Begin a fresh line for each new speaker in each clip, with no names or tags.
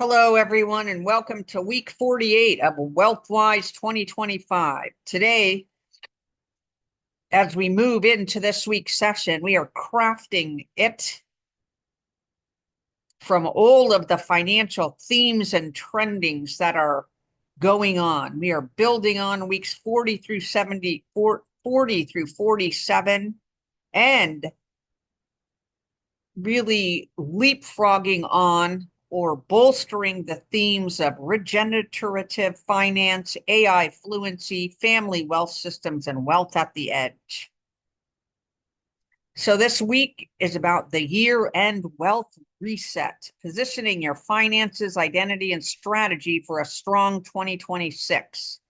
Hello, everyone, and welcome to week 48 of WealthWise 2025. Today, as we move into this week's session, we are crafting it from all of the financial themes and trendings that are going on. We are building on weeks 40 through 70, 40 through 47, and really leapfrogging on or bolstering the themes of regenerative finance, AI fluency, family wealth systems, and wealth at the edge. So this week is about the year-end wealth reset, positioning your finances, identity, and strategy for a strong 2026.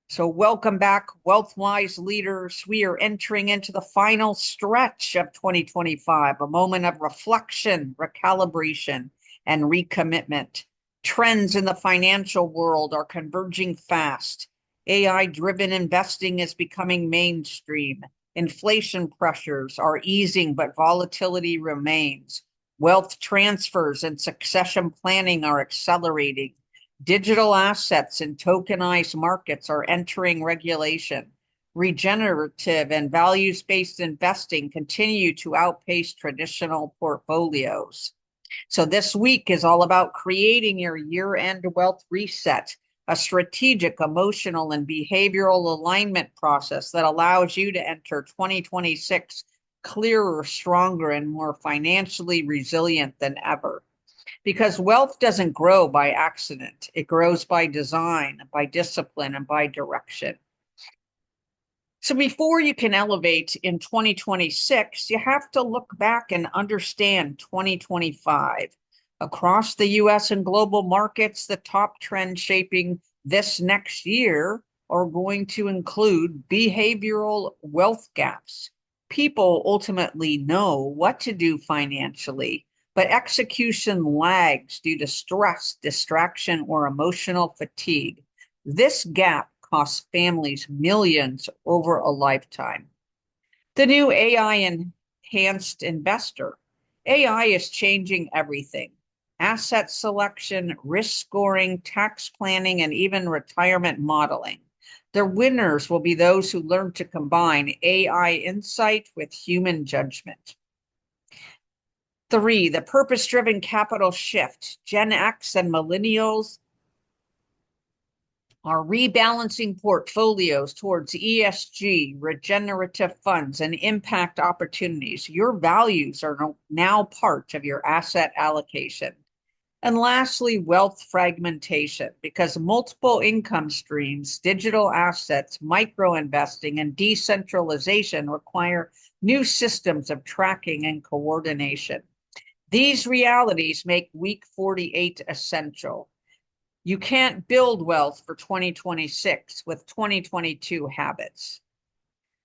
So welcome back, WealthWise leaders. We are entering into the final stretch of 2025, a moment of reflection, recalibration, and recommitment. Trends in the financial world are converging fast. AI-driven investing is becoming mainstream. Inflation pressures are easing, but volatility remains. Wealth transfers and succession planning are accelerating. Digital assets and tokenized markets are entering regulation. Regenerative and values-based investing continue to outpace traditional portfolios. So this week is all about creating your year-end wealth reset, a strategic, emotional, and behavioral alignment process that allows you to enter 2026 clearer, stronger, and more financially resilient than ever. Because wealth doesn't grow by accident. It grows by design, by discipline, and by direction. So before you can elevate in 2026, you have to look back and understand 2025. Across the US and global markets, the top trends shaping this next year are going to include behavioral wealth gaps. People ultimately know what to do financially, but execution lags due to stress, distraction, or emotional fatigue. This gap costs families millions over a lifetime. The new AI enhanced investor. AI is changing everything. Asset selection, risk scoring, tax planning, and even retirement modeling. The winners will be those who learn to combine AI insight with human judgment. 3, the purpose-driven capital shift. Gen X and millennials are rebalancing portfolios towards ESG, regenerative funds, and impact opportunities. Your values are now part of your asset allocation. And lastly, wealth fragmentation, because multiple income streams, digital assets, micro investing, and decentralization require new systems of tracking and coordination. These realities make week 48 essential. You can't build wealth for 2026 with 2022 habits.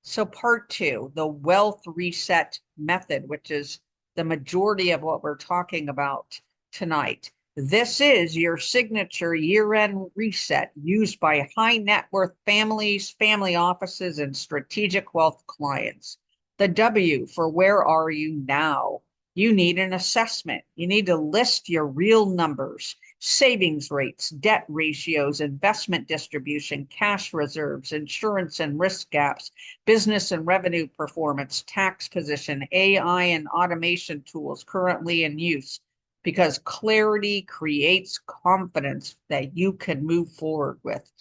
So part 2, the wealth reset method, which is the majority of what we're talking about tonight. This is your signature year-end reset used by high net worth families, family offices, and strategic wealth clients. The W for where are you now? You need an assessment. You need to list your real numbers, savings rates, debt ratios, investment distribution, cash reserves, insurance and risk gaps, business and revenue performance, tax position, AI and automation tools currently in use, because clarity creates confidence that you can move forward with.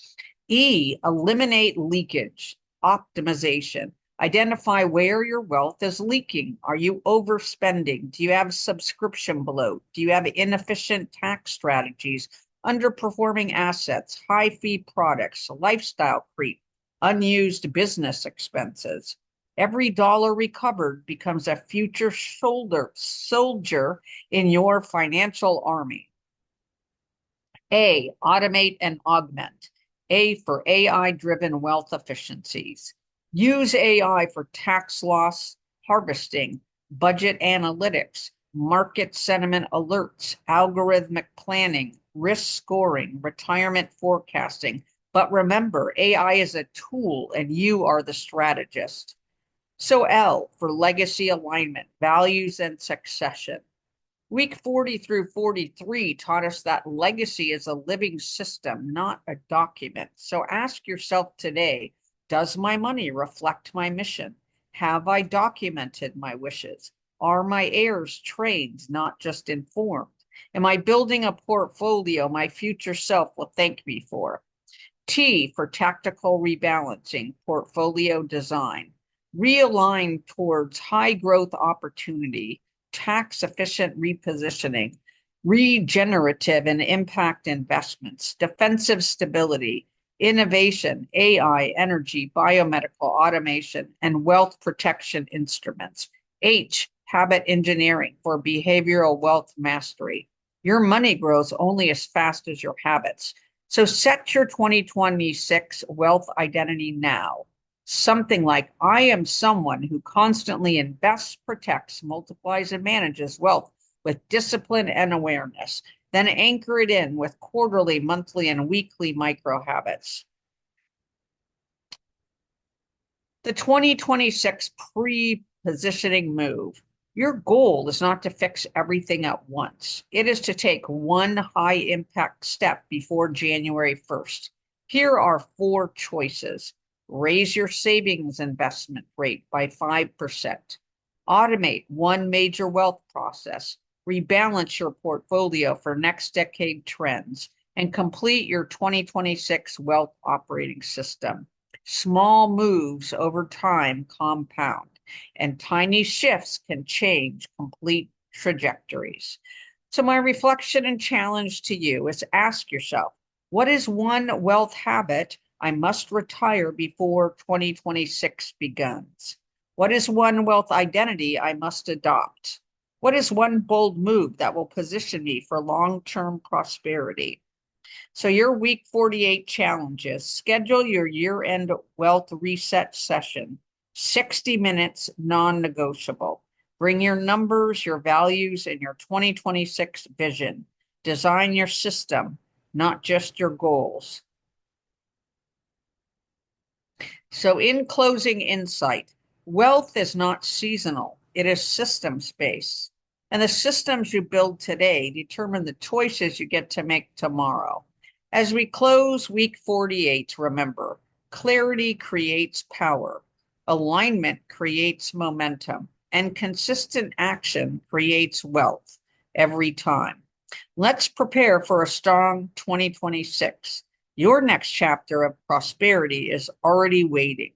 E, eliminate leakage, optimization. Identify where your wealth is leaking. Are you overspending? Do you have subscription bloat? Do you have inefficient tax strategies, underperforming assets, high fee products, lifestyle creep, unused business expenses? Every dollar recovered becomes a future soldier in your financial army. A, automate and augment. A for AI-driven wealth efficiencies. Use AI for tax loss harvesting, budget analytics, market sentiment alerts, algorithmic planning, risk scoring, retirement forecasting. But remember, AI is a tool and you are the strategist. So L for legacy alignment, values and succession. Week 40 through 43 taught us that legacy is a living system, not a document. So ask yourself today, does my money reflect my mission? Have I documented my wishes? Are my heirs trained, not just informed? Am I building a portfolio my future self will thank me for? T for tactical rebalancing, portfolio design. Realign towards high growth opportunity, tax efficient repositioning, regenerative and impact investments, defensive stability, innovation, AI, energy, biomedical automation, and wealth protection instruments. H, habit engineering for behavioral wealth mastery. Your money grows only as fast as your habits. So set your 2026 wealth identity now. Something like, I am someone who constantly invests, protects, multiplies, and manages wealth with discipline and awareness. Then anchor it in with quarterly, monthly, and weekly micro habits. The 2026 pre-positioning move. Your goal is not to fix everything at once. It is to take one high impact step before January 1st. Here are 4 choices. Raise your savings investment rate by 5%. Automate one major wealth process. Rebalance your portfolio for next decade trends and complete your 2026 wealth operating system. Small moves over time compound, and tiny shifts can change complete trajectories. So, my reflection and challenge to you is ask yourself, what is one wealth habit I must retire before 2026 begins? What is one wealth identity I must adopt? What is one bold move that will position me for long-term prosperity? So your week 48 challenges, schedule your year-end wealth reset session, 60 minutes non-negotiable. Bring your numbers, your values, and your 2026 vision. Design your system, not just your goals. So in closing insight, wealth is not seasonal. It is systems-based. And the systems you build today determine the choices you get to make tomorrow. As we close week 48, remember, clarity creates power, alignment creates momentum, and consistent action creates wealth every time. Let's prepare for a strong 2026. Your next chapter of prosperity is already waiting.